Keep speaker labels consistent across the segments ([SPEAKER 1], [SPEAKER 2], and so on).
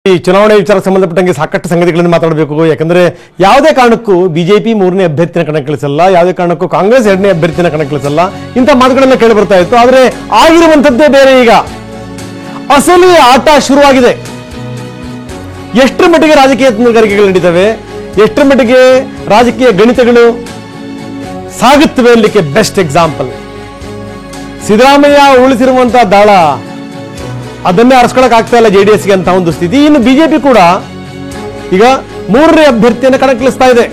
[SPEAKER 1] ಈ ಚುನಾವಣೆ ವಿಚಾರಕ್ಕೆ ಸಂಬಂಧಪಟ್ಟಂಗೆ ಸಾಕಷ್ಟು ಸಂಗತಿಗಳನ್ನು ಮಾತಾಡಬೇಕು. ಯಾಕಂದ್ರೆ ಯಾವುದೇ ಕಾರಣಕ್ಕೂ ಬಿಜೆಪಿ ಮೂರನೇ ಅಭ್ಯರ್ಥಿನ ಕಣಕ್ಕಿಳಿಸಲ್ಲ, ಯಾವುದೇ ಕಾರಣಕ್ಕೂ ಕಾಂಗ್ರೆಸ್ ಎರಡನೇ ಅಭ್ಯರ್ಥಿನ ಕಣಕ್ಕಿಳಿಸಲ್ಲ, ಇಂಥ ಮಾತುಗಳೆಲ್ಲ ಕೇಳಿ ಬರ್ತಾ ಇತ್ತು. ಆದ್ರೆ ಆಗಿರುವಂತದ್ದೇ ಬೇರೆ. ಈಗ ಅಸಲಿ ಆಟ ಶುರುವಾಗಿದೆ. ಎಷ್ಟರ ಮಟ್ಟಿಗೆ ರಾಜಕೀಯ ತಂತ್ರಗಾರಿಕೆಗಳು ನಡೀತವೆ, ಎಷ್ಟರ ಮಟ್ಟಿಗೆ ರಾಜಕೀಯ ಗಣಿತಗಳು ಸಾಗುತ್ತವೆ ಅಲ್ಲಿಕ್ಕೆ ಬೆಸ್ಟ್ ಎಕ್ಸಾಂಪಲ್ ಸಿದ್ದರಾಮಯ್ಯ ಉಳಿಸಿರುವಂತಹ ದಾಳ. ಅದನ್ನೇ ಅರ್ಸ್ಕೊಳಕ್ ಆಗ್ತಾ ಇಲ್ಲ ಜೆಡಿಎಸ್ಗೆ ಅಂತ ಒಂದು ಸ್ಥಿತಿ. ಇನ್ನು ಬಿಜೆಪಿ ಕೂಡ ಈಗ ಮೂರನೇ ಅಭ್ಯರ್ಥಿಯನ್ನು ಕಣಕ್ಕಿಳಿಸ್ತಾ ಇದೆ.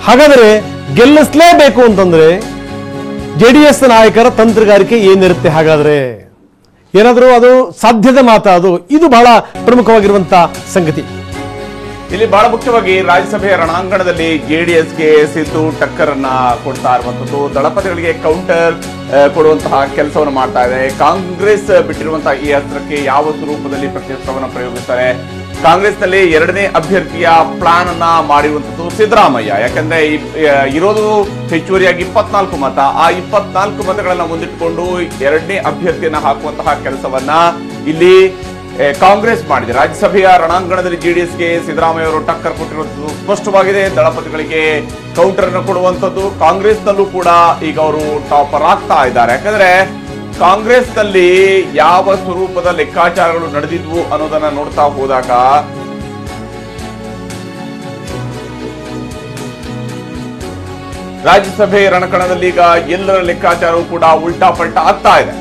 [SPEAKER 1] ಹಾಗಾದ್ರೆ ಗೆಲ್ಲಿಸಲೇಬೇಕು ಅಂತಂದ್ರೆ ಜೆಡಿಎಸ್ ನಾಯಕರ ತಂತ್ರಗಾರಿಕೆ ಏನಿರುತ್ತೆ? ಹಾಗಾದ್ರೆ ಏನಾದರೂ ಅದು ಸಾಧ್ಯದ ಮಾತಾ? ಇದು ಬಹಳ ಪ್ರಮುಖವಾಗಿರುವಂತಹ ಸಂಗತಿ.
[SPEAKER 2] ಇಲ್ಲಿ ಬಹಳ ಮುಖ್ಯವಾಗಿ ರಾಜ್ಯಸಭೆಯ ರಣಾಂಗಣದಲ್ಲಿ ಜೆಡಿಎಸ್ಗೆ ಸಿದ್ದು ಟಕ್ಕರ್ ಅನ್ನ ಕೊಡ್ತಾ ಇರುವಂತದ್ದು, ದಳಪತಿಗಳಿಗೆ ಕೌಂಟರ್ ಕೊಡುವಂತಹ ಕೆಲಸವನ್ನು ಮಾಡ್ತಾ ಇದೆ. ಕಾಂಗ್ರೆಸ್ ಬಿಟ್ಟಿರುವಂತಹ ಈ ಅಸ್ತ್ರಕ್ಕೆ ಯಾವ ಸ್ವರೂಪದಲ್ಲಿ ಪ್ರತ್ಯುತ್ತರವನ್ನು ಪ್ರಯೋಗಿಸ್ತಾರೆ? ಕಾಂಗ್ರೆಸ್ನಲ್ಲಿ ಎರಡನೇ ಅಭ್ಯರ್ಥಿಯ ಪ್ಲಾನ್ ಅನ್ನ ಮಾಡಿರುವಂತದ್ದು ಸಿದ್ದರಾಮಯ್ಯ. ಯಾಕಂದ್ರೆ ಇರೋದು ಹೆಚ್ಚುವರಿಯಾಗಿ 24 ಮತ. ಆ 24 ಮತಗಳನ್ನ ಮುಂದಿಟ್ಟುಕೊಂಡು ಎರಡನೇ ಅಭ್ಯರ್ಥಿಯನ್ನ ಹಾಕುವಂತಹ ಕೆಲಸವನ್ನ ಇಲ್ಲಿ ಕಾಂಗ್ರೆಸ್ ಮಾಡಿದೆ. ರಾಜ್ಯಸಭೆಯ ರಣಾಂಗಣದಲ್ಲಿ ಜೆಡಿಎಸ್ಗೆ ಸಿದ್ದರಾಮಯ್ಯ ಅವರು ಟಕ್ಕರ್ ಕೊಟ್ಟಿರುವಂತದ್ದು ಸ್ಪಷ್ಟವಾಗಿದೆ. ದಳಪತಿಗಳಿಗೆ ಕೌಂಟರ್ ಅನ್ನು ಕೊಡುವಂತದ್ದು. ಕಾಂಗ್ರೆಸ್ನಲ್ಲೂ ಕೂಡ ಈಗ ಅವರು ಟಾಪರ್ ಆಗ್ತಾ ಇದ್ದಾರೆ. ಯಾಕಂದ್ರೆ ಕಾಂಗ್ರೆಸ್ನಲ್ಲಿ ಯಾವ ಸ್ವರೂಪದ ಲೆಕ್ಕಾಚಾರಗಳು ನಡೆದಿದ್ವು ಅನ್ನೋದನ್ನ ನೋಡ್ತಾ ಹೋದಾಗ ರಾಜ್ಯಸಭೆ ರಣಕಣದಲ್ಲಿ ಈಗ ಎಲ್ಲರ ಲೆಕ್ಕಾಚಾರವೂ ಕೂಡ ಉಲ್ಟಾ ಪಲ್ಟಾ ಆಗ್ತಾ ಇದೆ.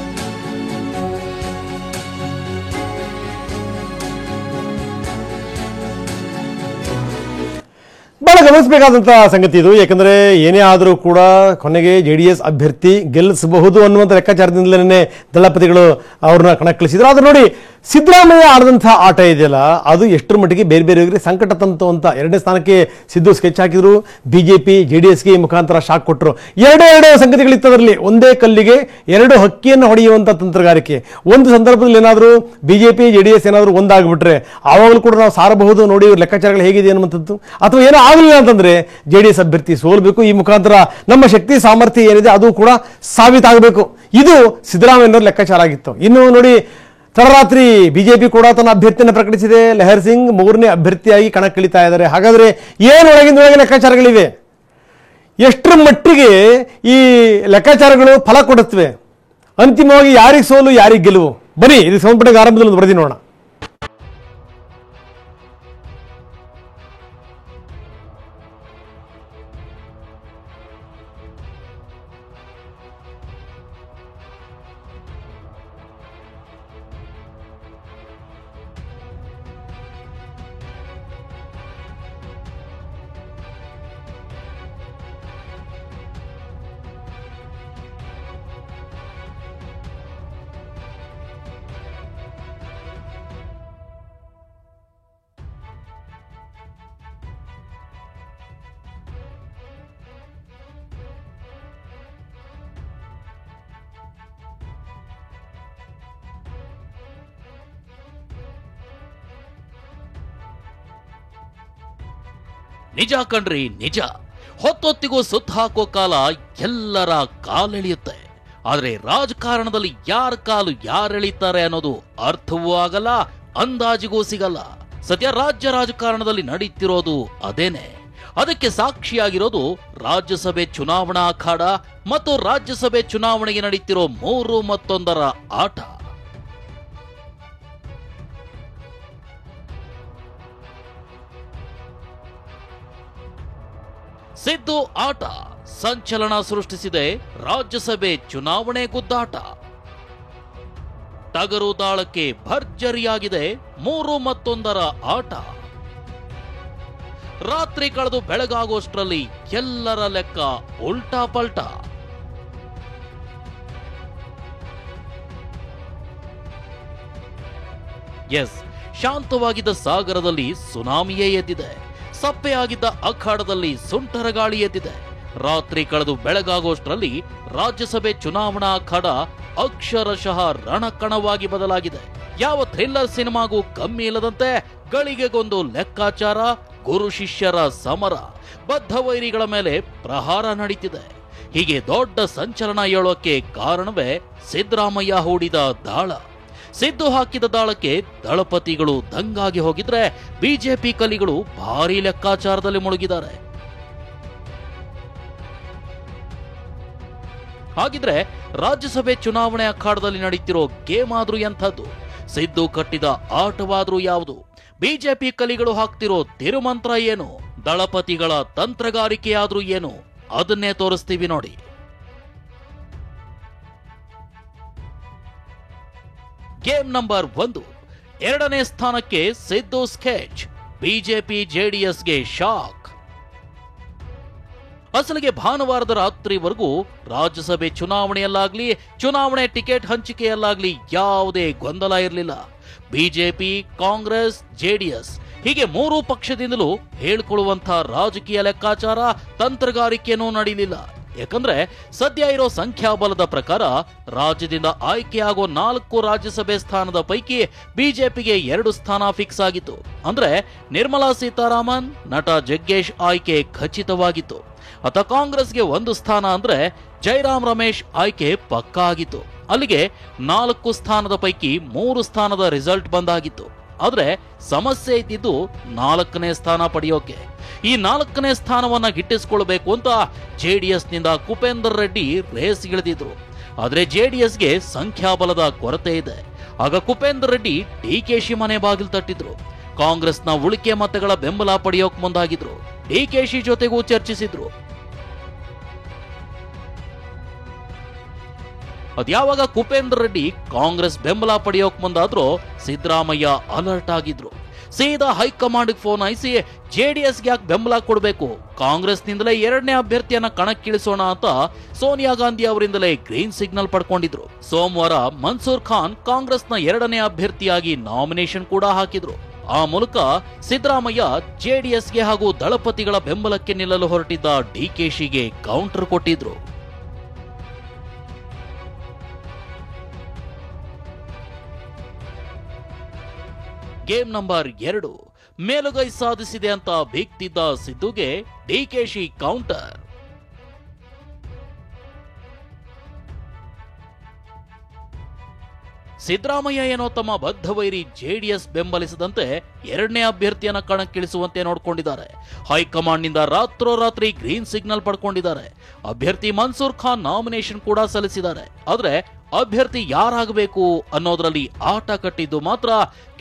[SPEAKER 1] ಬಹಳ ಗಮನಿಸಬೇಕಾದಂತಹ ಸಂಗತಿ ಇದು. ಯಾಕಂದ್ರೆ ಏನೇ ಆದರೂ ಕೂಡ ಕೊನೆಗೆ ಜೆಡಿಎಸ್ ಅಭ್ಯರ್ಥಿ ಗೆಲ್ಲಿಸಬಹುದು ಅನ್ನುವಂಥ ಲೆಕ್ಕಾಚಾರದಿಂದಲೇ ದಳಪತಿಗಳು ಅವ್ರನ್ನ ಕಣಕ್ಕಿಳಿಸಿದ್ರು. ಆದ್ರೆ ನೋಡಿ, ಸಿದ್ದರಾಮಯ್ಯ ಆಡಿದಂತಹ ಆಟ ಇದೆಯಲ್ಲ, ಅದು ಎಷ್ಟರ ಮಟ್ಟಿಗೆ ಬೇರೆ ಬೇರೆಯವರಿಗೆ ಸಂಕಟ ತಂತು ಅಂತ. ಎರಡನೇ ಸ್ಥಾನಕ್ಕೆ ಸಿದ್ದು ಸ್ಕೆಚ್ ಹಾಕಿದ್ರು, ಬಿಜೆಪಿ ಜೆಡಿಎಸ್ಗೆ ಮುಖಾಂತರ ಶಾಕ್ ಕೊಟ್ಟರು. ಎರಡೇ ಸಂಗತಿಗಳಿತ್ತದರಲ್ಲಿ. ಒಂದೇ ಕಲ್ಲಿಗೆ ಎರಡು ಹಕ್ಕಿಯನ್ನು ಹೊಡೆಯುವಂಥ ತಂತ್ರಗಾರಿಕೆ. ಒಂದು ಸಂದರ್ಭದಲ್ಲಿ ಏನಾದರೂ ಬಿಜೆಪಿ ಜೆಡಿಎಸ್ ಏನಾದರೂ ಒಂದಾಗ್ಬಿಟ್ರೆ ಆವಾಗಲೂ ಕೂಡ ನಾವು ಸಾರಬಹುದು, ನೋಡಿ ಲೆಕ್ಕಾಚಾರಗಳು ಹೇಗಿದೆ ಅನ್ನುವಂಥದ್ದು. ಅಥವಾ ಏನೋ ಆಗಲಿಲ್ಲ ಅಂತಂದ್ರೆ ಜೆಡಿಎಸ್ ಅಭ್ಯರ್ಥಿ ಸೋಲ್ಬೇಕು, ಈ ಮುಖಾಂತರ ನಮ್ಮ ಶಕ್ತಿ ಸಾಮರ್ಥ್ಯ ಏನಿದೆ ಅದು ಕೂಡ ಸಾಬೀತಾಗಬೇಕು. ಇದು ಸಿದ್ದರಾಮಯ್ಯನವರ ಲೆಕ್ಕಾಚಾರ ಆಗಿತ್ತು. ಇನ್ನು ನೋಡಿ, ತಡರಾತ್ರಿ ಬಿಜೆಪಿ ಕೂಡ ತನ್ನ ಅಭ್ಯರ್ಥಿಯನ್ನು ಪ್ರಕಟಿಸಿದೆ. ಲೆಹರ್ ಸಿಂಗ್ ಮೂರನೇ ಅಭ್ಯರ್ಥಿಯಾಗಿ ಕಣಕ್ಕಿಳಿತಾ ಇದ್ದಾರೆ. ಹಾಗಾದ್ರೆ ಏನು ಒಳಗಿಂದೊಳಗೆ ಲೆಕ್ಕಾಚಾರಗಳಿವೆ? ಎಷ್ಟರ ಮಟ್ಟಿಗೆ ಈ ಲೆಕ್ಕಾಚಾರಗಳು ಫಲ ಕೊಡುತ್ತವೆ? ಅಂತಿಮವಾಗಿ ಯಾರಿಗೆ ಸೋಲು ಯಾರಿಗೆ ಗೆಲುವು? ಬನ್ನಿ ಇದಕ್ಕೆ ಸಂಬಂಧಪಟ್ಟ ಆರಂಭದಲ್ಲಿ ಒಂದು ವರದಿ ನೋಡೋಣ.
[SPEAKER 3] ನಿಜ ಕಣ್ರಿ, ನಿಜ. ಹೊತ್ತೊತ್ತಿಗೂ ಸುತ್ತ ಹಾಕೋ ಕಾಲ ಎಲ್ಲರ ಕಾಲೆಳೆಯುತ್ತೆ. ಆದ್ರೆ ರಾಜಕಾರಣದಲ್ಲಿ ಯಾರ ಕಾಲು ಯಾರೆಳಿತಾರೆ ಅನ್ನೋದು ಅರ್ಥವೂ ಆಗಲ್ಲ, ಅಂದಾಜಿಗೂ ಸಿಗಲ್ಲ. ಸದ್ಯ ರಾಜ್ಯ ರಾಜಕಾರಣದಲ್ಲಿ ನಡೀತಿರೋದು ಅದೇನೆ. ಅದಕ್ಕೆ ಸಾಕ್ಷಿಯಾಗಿರೋದು ರಾಜ್ಯಸಭೆ ಚುನಾವಣಾ ಅಖಾಡ ಮತ್ತು ರಾಜ್ಯಸಭೆ ಚುನಾವಣೆಗೆ ನಡೀತಿರೋ 3 ಮತ್ತೊಂದರ ಆಟ. ಸಿದ್ದು ಆಟ ಸಂಚಲನ ಸೃಷ್ಟಿಸಿದೆ. ರಾಜ್ಯಸಭೆ ಚುನಾವಣೆ ಗುದ್ದಾಟ ಟಗರು ತಾಳಕ್ಕೆ ಭರ್ಜರಿಯಾಗಿದೆ. 3 ಮತ್ತೊಂದರ ಆಟ. ರಾತ್ರಿ ಕಳೆದು ಬೆಳಗಾಗೋಷ್ಟರಲ್ಲಿ ಎಲ್ಲರ ಲೆಕ್ಕ ಉಲ್ಟಾ ಪಲ್ಟಾ. ಎಸ್, ಶಾಂತವಾಗಿದ್ದ ಸಾಗರದಲ್ಲಿ ಸುನಾಮಿಯೇ ಎದ್ದಿದೆ. ಸಪ್ಪೆಯಾಗಿದ್ದ ಅಖಾಡದಲ್ಲಿ ಸುಂಟರ ಗಾಳಿ ಎದ್ದಿದೆ. ರಾತ್ರಿ ಕಳೆದು ಬೆಳಗಾಗೋಷ್ಟರಲ್ಲಿ ರಾಜ್ಯಸಭೆ ಚುನಾವಣಾ ಅಖಾಡ ಅಕ್ಷರಶಃ ರಣಕಣವಾಗಿ ಬದಲಾಗಿದೆ. ಯಾವ ಥ್ರಿಲ್ಲರ್ ಸಿನಿಮಾಗೂ ಕಮ್ಮಿ ಇಲ್ಲದಂತೆ ಗಳಿಗೆಗೊಂದು ಲೆಕ್ಕಾಚಾರ, ಗುರು ಶಿಷ್ಯರ ಸಮರ, ಬದ್ಧ ವೈರಿಗಳ ಮೇಲೆ ಪ್ರಹಾರ ನಡೀತಿದೆ. ಹೀಗೆ ದೊಡ್ಡ ಸಂಚಲನ ಏಳೋಕೆ ಕಾರಣವೇ ಸಿದ್ದರಾಮಯ್ಯ ಹೂಡಿದ ದಾಳ. ಸಿದ್ದು ಹಾಕಿದ ದಾಳಕ್ಕೆ ದಳಪತಿಗಳು ದಂಗಾಗಿ ಹೋಗಿದ್ರೆ ಬಿಜೆಪಿ ಕಲಿಗಳು ಭಾರೀ ಲೆಕ್ಕಾಚಾರದಲ್ಲಿ ಮುಳುಗಿದ್ದಾರೆ. ಹಾಗಿದ್ರೆ ರಾಜ್ಯಸಭೆ ಚುನಾವಣೆ ಅಖಾಡದಲ್ಲಿ ನಡೀತಿರೋ ಗೇಮ್ ಆದ್ರೂ ಎಂಥದ್ದು? ಸಿದ್ದು ಕಟ್ಟಿದ ಆಟವಾದ್ರೂ ಯಾವುದು? ಬಿಜೆಪಿ ಕಲಿಗಳು ಹಾಕ್ತಿರೋ ತಿರುಮಂತ್ರ ಏನು? ದಳಪತಿಗಳ ತಂತ್ರಗಾರಿಕೆಯಾದ್ರೂ ಏನು? ಅದನ್ನೇ ತೋರಿಸ್ತೀವಿ ನೋಡಿ. Game number 1. 2ನೇ ಸ್ಥಾನಕ್ಕೆ ಸಿದ್ದು ಸ್ಕೆಚ್. ಬಿಜೆಪಿ ಜೆಡಿಎಸ್ಗೆ ಶಾಕ್. ಅಸಲಿಗೆ ಭಾನುವಾರದ ರಾತ್ರಿವರೆಗೂ ರಾಜ್ಯಸಭೆ ಚುನಾವಣೆಯಲ್ಲಾಗ್ಲಿ, ಚುನಾವಣೆ ಟಿಕೆಟ್ ಹಂಚಿಕೆಯಲ್ಲಾಗ್ಲಿ ಯಾವುದೇ ಗೊಂದಲ ಇರಲಿಲ್ಲ. ಬಿಜೆಪಿ, ಕಾಂಗ್ರೆಸ್, ಜೆಡಿಎಸ್ ಹೀಗೆ 3 ಪಕ್ಷದಿಂದಲೂ ಹೇಳ್ಕೊಳ್ಳುವಂಥ ರಾಜಕೀಯ ಲೆಕ್ಕಾಚಾರ, ತಂತ್ರಗಾರಿಕೆಯೂ ನಡೀಲಿಲ್ಲ. ಯಾಕಂದ್ರೆ ಸದ್ಯ ಇರೋ ಸಂಖ್ಯಾಬಲದ ಪ್ರಕಾರ ರಾಜ್ಯದಿಂದ ಆಯ್ಕೆಯಾಗೋ 4 ರಾಜ್ಯಸಭೆ ಸ್ಥಾನದ ಪೈಕಿ ಬಿಜೆಪಿಗೆ 2 ಸ್ಥಾನ ಫಿಕ್ಸ್ ಆಗಿತ್ತು. ಅಂದ್ರೆ ನಿರ್ಮಲಾ ಸೀತಾರಾಮನ್, ನಟ ಜಗ್ಗೇಶ್ ಆಯ್ಕೆ ಖಚಿತವಾಗಿತ್ತು. ಅತ ಕಾಂಗ್ರೆಸ್ಗೆ 1 ಸ್ಥಾನ ಅಂದ್ರೆ ಜೈರಾಮ್ ರಮೇಶ್ ಆಯ್ಕೆ ಪಕ್ಕಾ ಆಗಿತ್ತು. ಅಲ್ಲಿಗೆ 4 ಸ್ಥಾನದ ಪೈಕಿ 3 ಸ್ಥಾನದ ರಿಸಲ್ಟ್ ಬಂದಾಗಿತ್ತು. ಆದ್ರೆ ಸಮಸ್ಯೆ ಇದ್ದಿದ್ದು 4ನೇ ಸ್ಥಾನ ಪಡೆಯೋಕೆ. ಈ 4ನೇ ಸ್ಥಾನವನ್ನ ಗಿಟ್ಟಿಸಿಕೊಳ್ಬೇಕು ಅಂತ ಜೆಡಿಎಸ್ ನಿಂದ ಕುಪೇಂದರ್ ರೆಡ್ಡಿ ರೇಸ್ಗಿಳಿದಿದ್ರು. ಆದ್ರೆ ಜೆಡಿಎಸ್ಗೆ ಸಂಖ್ಯಾಬಲದ ಕೊರತೆ ಇದೆ. ಆಗ ಕುಪೇಂದರ್ ರೆಡ್ಡಿ ಡಿಕೆಶಿ ಮನೆ ಬಾಗಿಲು ತಟ್ಟಿದ್ರು. ಕಾಂಗ್ರೆಸ್ನ ಉಳಿಕೆ ಮತಗಳ ಬೆಂಬಲ ಪಡೆಯೋಕ್ ಮುಂದಾಗಿದ್ರು. ಡಿಕೆಶಿ ಜೊತೆಗೂ ಚರ್ಚಿಸಿದ್ರು. ಅದ್ಯಾವಾಗ ಕುಪೇಂದರ್ ರೆಡ್ಡಿ ಕಾಂಗ್ರೆಸ್ ಬೆಂಬಲ ಪಡೆಯೋಕ್ ಮುಂದಾದ್ರೂ ಸಿದ್ದರಾಮಯ್ಯ ಅಲರ್ಟ್ ಆಗಿದ್ರು. ಸೀದಾ ಹೈಕಮಾಂಡ್ಗೆ ಫೋನ್ ಹಾಯಿಸಿ ಜೆಡಿಎಸ್ಗೆ ಯಾಕೆ ಬೆಂಬಲ ಕೊಡಬೇಕು, ಕಾಂಗ್ರೆಸ್ನಿಂದಲೇ 2ನೇ ಅಭ್ಯರ್ಥಿಯನ್ನ ಕಣಕ್ಕಿಳಿಸೋಣ ಅಂತ ಸೋನಿಯಾ ಗಾಂಧಿ ಅವರಿಂದಲೇ ಗ್ರೀನ್ ಸಿಗ್ನಲ್ ಪಡ್ಕೊಂಡಿದ್ರು. ಸೋಮವಾರ ಮನ್ಸೂರ್ ಖಾನ್ ಕಾಂಗ್ರೆಸ್ನ 2ನೇ ಅಭ್ಯರ್ಥಿಯಾಗಿ ನಾಮಿನೇಷನ್ ಕೂಡ ಹಾಕಿದ್ರು. ಆ ಮೂಲಕ ಸಿದ್ದರಾಮಯ್ಯ ಜೆಡಿಎಸ್ಗೆ ಹಾಗೂ ದಳಪತಿಗಳ ಬೆಂಬಲಕ್ಕೆ ನಿಲ್ಲಲು ಹೊರಟಿದ್ದ ಡಿಕೆಶಿಗೆ ಕೌಂಟರ್ ಕೊಟ್ಟಿದ್ರು. Game number 2. ಮೇಲುಗೈ ಸಾಧಿಸಿದೆ ಅಂತ ಬೀಗ್ತಿದ್ದ ಸಿದ್ದುಗೆ ಡಿಕೆಶಿ ಕೌಂಟರ್. ಸಿದ್ದರಾಮಯ್ಯ ಏನೋ ತಮ್ಮ ಬದ್ಧವೈರಿ ಜೆಡಿಎಸ್ ಬೆಂಬಲಿಸದಂತೆ 2ನೇ ಅಭ್ಯರ್ಥಿಯನ್ನ ಕಣಕ್ಕಿಳಿಸುವಂತೆ ನೋಡ್ಕೊಂಡಿದ್ದಾರೆ. ಹೈಕಮಾಂಡ್ನಿಂದ ರಾತ್ರೋರಾತ್ರಿ ಗ್ರೀನ್ ಸಿಗ್ನಲ್ ಪಡ್ಕೊಂಡಿದ್ದಾರೆ. ಅಭ್ಯರ್ಥಿ ಮನ್ಸೂರ್ ಖಾನ್ ನಾಮಿನೇಷನ್ ಕೂಡ ಸಲ್ಲಿಸಿದ್ದಾರೆ. ಆದ್ರೆ ಅಭ್ಯರ್ಥಿ ಯಾರಾಗಬೇಕು ಅನ್ನೋದ್ರಲ್ಲಿ ಆಟ ಕಟ್ಟಿದ್ದು ಮಾತ್ರ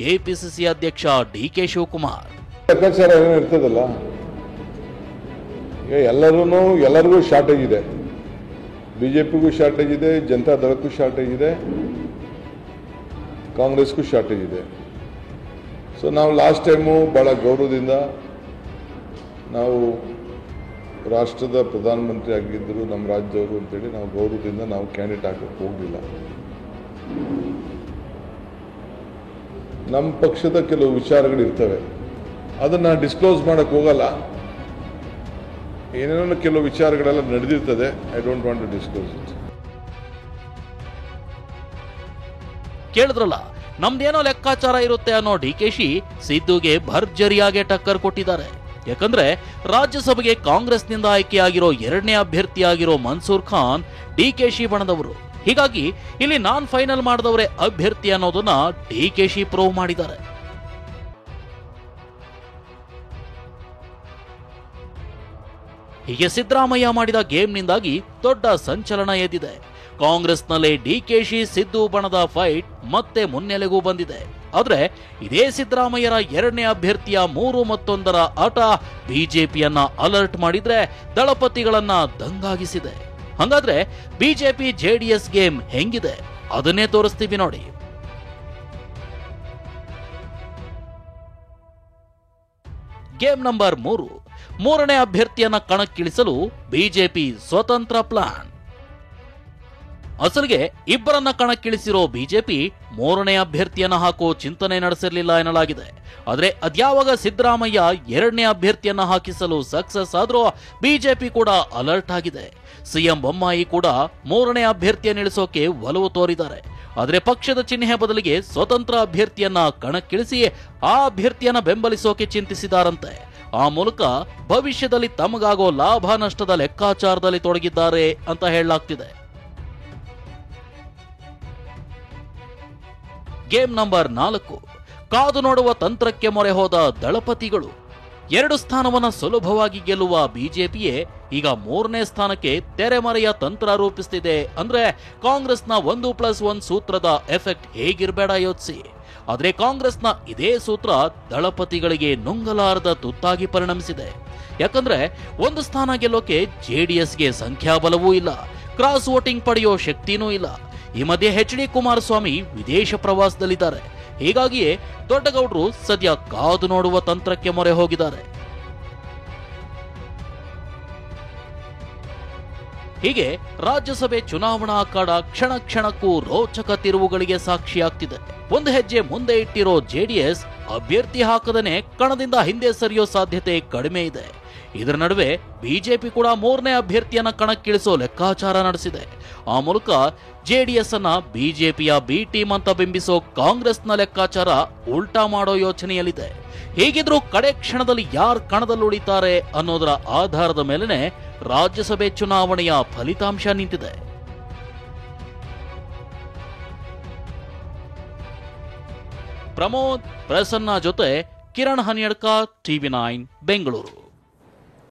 [SPEAKER 3] ಕೆಪಿಸಿಸಿ ಅಧ್ಯಕ್ಷ ಡಿಕೆ ಶಿವಕುಮಾರ್.
[SPEAKER 4] ಲೆಕ್ಕಾಚಾರ ಏನೋ ಇರ್ತದಲ್ಲ, ಈಗ ಎಲ್ಲರಿಗೂ ಶಾರ್ಟೇಜ್ ಇದೆ. ಬಿಜೆಪಿಗೂ ಶಾರ್ಟೇಜ್ ಇದೆ, ಜನತಾ ದಳಕ್ಕೂ ಶಾರ್ಟೇಜ್ ಇದೆ, ಕಾಂಗ್ರೆಸ್ಗೂ ಶಾರ್ಟೇಜ್ ಇದೆ. ಸೊ ನಾವು ಲಾಸ್ಟ್ ಟೈಮು ಭಾಳ ಗೌರವದಿಂದ ನಾವು ರಾಷ್ಟ್ರದ ಪ್ರಧಾನಮಂತ್ರಿ ಆಗಿದ್ದರು ನಮ್ಮ ರಾಜ್ಯದವರು ಅಂತೇಳಿ ನಾವು ಗೌರವದಿಂದ ನಾವು ಕ್ಯಾಂಡಿಡೇಟ್ ಹಾಕಕ್ಕೆ ಹೋಗಲಿಲ್ಲ. ನಮ್ಮ ಪಕ್ಷದ ಕೆಲವು ವಿಚಾರಗಳಿರ್ತವೆ, ಅದನ್ನು ಡಿಸ್ಕ್ಲೋಸ್ ಮಾಡೋಕ್ಕೆ ಹೋಗಲ್ಲ. ಏನೇನೋ ಕೆಲವು ವಿಚಾರಗಳೆಲ್ಲ ನಡೆದಿರ್ತದೆ. I don't want to disclose it.
[SPEAKER 3] ಕೇಳಿದ್ರಲ್ಲ, ನಮ್ದೇನೋ ಲೆಕ್ಕಾಚಾರ ಇರುತ್ತೆ ಅನ್ನೋ ಡಿಕೆಶಿ ಸಿದ್ದುಗೆ ಭರ್ಜರಿಯಾಗಿ ಟಕ್ಕರ್ ಕೊಟ್ಟಿದ್ದಾರೆ. ಯಾಕಂದ್ರೆ ರಾಜ್ಯಸಭೆಗೆ ಕಾಂಗ್ರೆಸ್ನಿಂದ ಆಯ್ಕೆಯಾಗಿರೋ 2ನೇ ಅಭ್ಯರ್ಥಿಯಾಗಿರೋ ಮನ್ಸೂರ್ ಖಾನ್ ಡಿಕೆಶಿ ಬಣದವರು. ಹೀಗಾಗಿ ಇಲ್ಲಿ ನಾನ್ ಫೈನಲ್ ಮಾಡಿದವರೇ ಅಭ್ಯರ್ಥಿ ಅನ್ನೋದನ್ನ ಡಿಕೆಶಿ ಪ್ರೂವ್ ಮಾಡಿದ್ದಾರೆ. ಹೀಗೆ ಸಿದ್ದರಾಮಯ್ಯ ಮಾಡಿದ ಗೇಮ್ನಿಂದಾಗಿ ದೊಡ್ಡ ಸಂಚಲನ ಎದ್ದಿದೆ. ಕಾಂಗ್ರೆಸ್ನಲ್ಲೇ ಡಿಕೆಶಿ ಸಿದ್ದು ಬಣದ ಫೈಟ್ ಮತ್ತೆ ಮುನ್ನೆಲೆಗೂ ಬಂದಿದೆ. ಆದ್ರೆ ಇದೇ ಸಿದ್ದರಾಮಯ್ಯರ 2ನೇ ಅಭ್ಯರ್ಥಿಯ 3 ಮತ್ತೊಂದರ ಆಟ ಬಿಜೆಪಿಯನ್ನ ಅಲರ್ಟ್ ಮಾಡಿದ್ರೆ ದಳಪತಿಗಳನ್ನ ದಂಗಾಗಿಸಿದೆ. ಹಾಗಾದ್ರೆ ಬಿಜೆಪಿ ಜೆಡಿಎಸ್ ಗೇಮ್ ಹೆಂಗಿದೆ ಅದನ್ನೇ ತೋರಿಸ್ತೀವಿ ನೋಡಿ. Game number 3. 3ನೇ ಅಭ್ಯರ್ಥಿಯನ್ನ ಕಣಕ್ಕಿಳಿಸಲು ಬಿಜೆಪಿ ಸ್ವತಂತ್ರ ಪ್ಲಾನ್. ಅಸಲಿಗೆ ಇಬ್ಬರನ್ನ ಕಣಕ್ಕಿಳಿಸಿರೋ ಬಿಜೆಪಿ 3ನೇ ಅಭ್ಯರ್ಥಿಯನ್ನ ಹಾಕೋ ಚಿಂತನೆ ನಡೆಸಿರಲಿಲ್ಲ ಎನ್ನಲಾಗಿದೆ. ಆದ್ರೆ ಅದ್ಯಾವಾಗ ಸಿದ್ದರಾಮಯ್ಯ 2ನೇ ಅಭ್ಯರ್ಥಿಯನ್ನ ಹಾಕಿಸಲು ಸಕ್ಸಸ್ ಆದ್ರೂ ಬಿಜೆಪಿ ಕೂಡ ಅಲರ್ಟ್ ಆಗಿದೆ. ಸಿಎಂ ಬೊಮ್ಮಾಯಿ ಕೂಡ 3ನೇ ಅಭ್ಯರ್ಥಿಯನ್ನ ಇಳಿಸೋಕೆ ಒಲವು ತೋರಿದ್ದಾರೆ. ಆದ್ರೆ ಪಕ್ಷದ ಚಿಹ್ನೆ ಬದಲಿಗೆ ಸ್ವತಂತ್ರ ಅಭ್ಯರ್ಥಿಯನ್ನ ಕಣಕ್ಕಿಳಿಸಿ ಆ ಅಭ್ಯರ್ಥಿಯನ್ನ ಬೆಂಬಲಿಸೋಕೆ ಚಿಂತಿಸಿದಾರಂತೆ. ಆ ಮೂಲಕ ಭವಿಷ್ಯದಲ್ಲಿ ತಮಗಾಗೋ ಲಾಭ ನಷ್ಟದ ಲೆಕ್ಕಾಚಾರದಲ್ಲಿ ತೊಡಗಿದ್ದಾರೆ ಅಂತ ಹೇಳಲಾಗ್ತಿದೆ. ಗೇಮ್ ನಂಬರ್ 4, ಕಾದು ನೋಡುವ ತಂತ್ರಕ್ಕೆ ಮೊರೆ ಹೋದ ದಳಪತಿಗಳು. 2 ಸ್ಥಾನವನ್ನ ಸುಲಭವಾಗಿ ಗೆಲ್ಲುವ ಬಿಜೆಪಿಯೇ ಈಗ 3ನೇ ಸ್ಥಾನಕ್ಕೆ ತೆರೆಮರೆಯ ತಂತ್ರ ರೂಪಿಸುತ್ತಿದೆ. ಅಂದ್ರೆ ಕಾಂಗ್ರೆಸ್ನ 1+1 ಸೂತ್ರದ ಎಫೆಕ್ಟ್ ಹೇಗಿರಬೇಡ ಯೋಚಿಸಿ. ಆದ್ರೆ ಕಾಂಗ್ರೆಸ್ನ ಇದೇ ಸೂತ್ರ ದಳಪತಿಗಳಿಗೆ ನುಂಗಲಾರದ ತುತ್ತಾಗಿ ಪರಿಣಮಿಸಿದೆ. ಯಾಕಂದ್ರೆ 1 ಸ್ಥಾನ ಗೆಲ್ಲೋಕೆ ಜೆಡಿಎಸ್ಗೆ ಸಂಖ್ಯಾಬಲವೂ ಇಲ್ಲ, ಕ್ರಾಸ್ ವೋಟಿಂಗ್ ಪಡೆಯೋ ಶಕ್ತಿನೂ ಇಲ್ಲ. ಈ ಮಧ್ಯೆ ಎಚ್ ಡಿ ಕುಮಾರಸ್ವಾಮಿ ವಿದೇಶ ಪ್ರವಾಸದಲ್ಲಿದ್ದಾರೆ. ಹೀಗಾಗಿಯೇ ದೊಡ್ಡಗೌಡರು ಸದ್ಯ ಕಾದು ನೋಡುವ ತಂತ್ರಕ್ಕೆ ಮೊರೆ ಹೋಗಿದ್ದಾರೆ. ಹೀಗೆ ರಾಜ್ಯಸಭೆ ಚುನಾವಣಾ ಅಖಾಡ ಕ್ಷಣ ಕ್ಷಣಕ್ಕೂ ರೋಚಕ ತಿರುವುಗಳಿಗೆ ಸಾಕ್ಷಿಯಾಗ್ತಿದೆ. ಒಂದು ಹೆಜ್ಜೆ ಮುಂದೆ ಇಟ್ಟಿರೋ ಜೆಡಿಎಸ್ ಅಭ್ಯರ್ಥಿ ಹಾಕದನೆ ಕಣದಿಂದ ಹಿಂದೆ ಸರಿಯೋ ಸಾಧ್ಯತೆ ಕಡಿಮೆ ಇದೆ. ಇದರ ನಡುವೆ ಬಿಜೆಪಿ ಕೂಡ 3ನೇ ಅಭ್ಯರ್ಥಿಯನ್ನ ಕಣಕ್ಕಿಳಿಸೋ ಲೆಕ್ಕಾಚಾರ ನಡೆಸಿದೆ. ಆ ಮೂಲಕ ಜೆಡಿಎಸ್ ಅನ್ನ ಬಿಜೆಪಿಯ ಬಿ ಟೀಮ್ ಅಂತ ಬಿಂಬಿಸೋ ಕಾಂಗ್ರೆಸ್ನ ಲೆಕ್ಕಾಚಾರ ಉಲ್ಟಾ ಮಾಡೋ ಯೋಚನೆಯಲ್ಲಿದೆ. ಹೇಗಿದ್ರೂ ಕಡೆ ಕ್ಷಣದಲ್ಲಿ ಯಾರು ಕಣದಲ್ಲಿ ಉಳಿತಾರೆ ಅನ್ನೋದರ ಆಧಾರದ ಮೇಲೆನೆ ರಾಜ್ಯಸಭೆ ಚುನಾವಣೆಯ ಫಲಿತಾಂಶ ನಿಂತಿದೆ. ಪ್ರಮೋದ್ ಪ್ರಸನ್ನ ಜೊತೆ ಕಿರಣ್ ಹನಿಯಡ್ಕ, TV9 ಬೆಂಗಳೂರು.